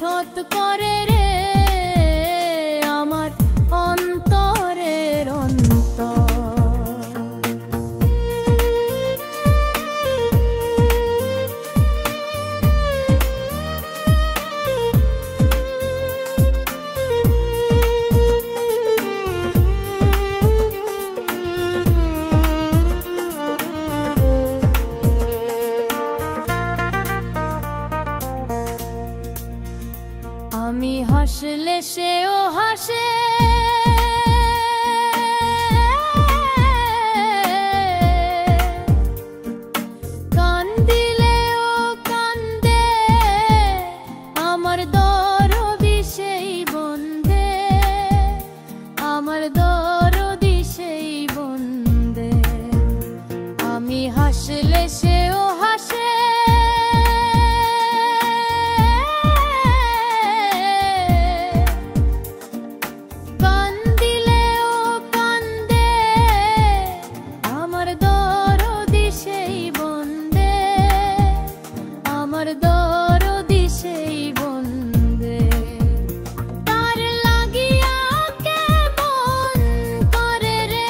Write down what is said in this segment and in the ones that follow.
বসত করে রে আমার অন্তরের অন্তর। আমি হাসলে সেও হাসে, কান্দিলেও কান্দে আমার দরদি সেই বন্দে, আমার দরদি সেই বন্দে। আমি হাসলে সেও হাসে, দরদি সেই বন্দে। তার লাগিয়া কেমন করে রে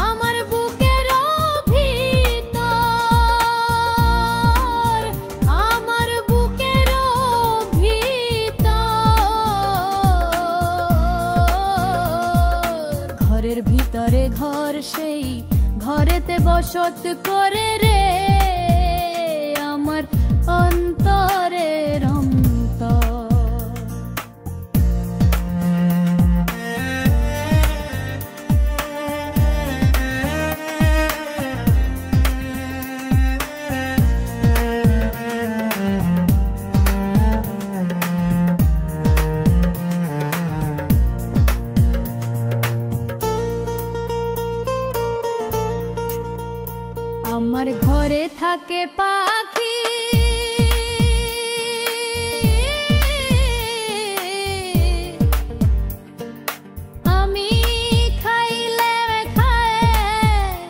আমার বুকের ভিতর, আমার বুকের ভিতর। ঘরের ভিতরে ঘর সেই ঘরেতে বসত করে রে আমার অন্তরের অন্তর। আমার ঘরে থাকে পাখি, আমি খাইলে খায়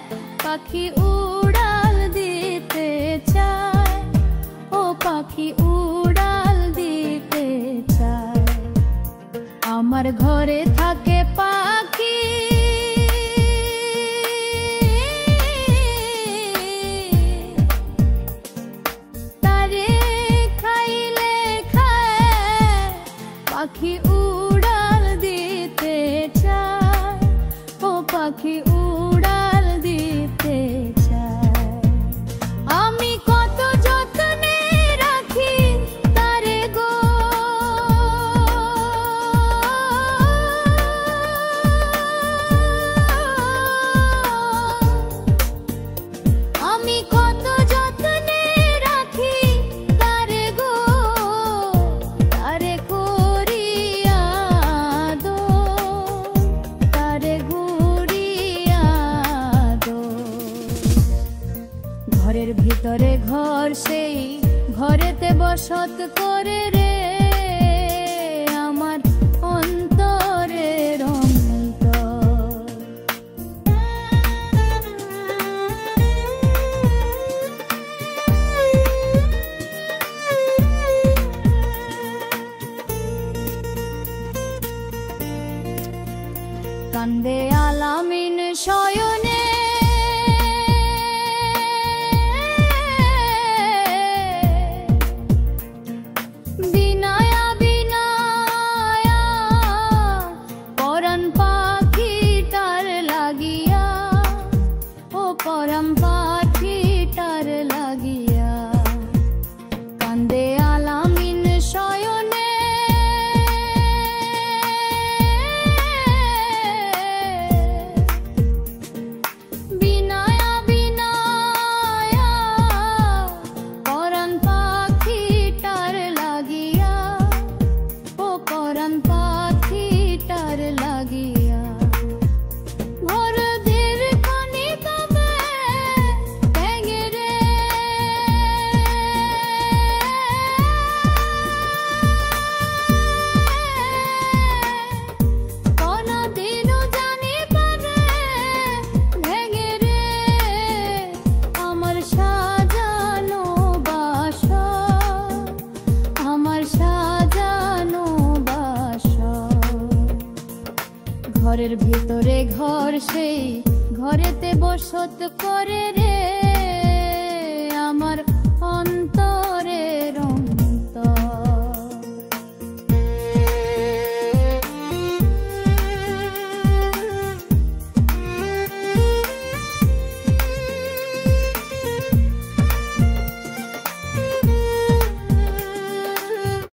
পাখি উড়াল দিতে চায়, ও পাখি উড়াল দিতে চায়। আমার ঘরে থাকে পাখি, পাখি উড়াল দিতে চায়, ও পাখি উড়াল দিতে চায়। আমি কত যত্নে রাখি তারে গো, আমি কত যত্নে রাখি তারে গো, তারে ঘরের ভিতরে ঘর সেই ঘরেতে বসত করে রে আমার অন্তরের অন্তর। কান্দে আলামিন শয়নে, বিনা সেই ঘরেতে বসত করে রে।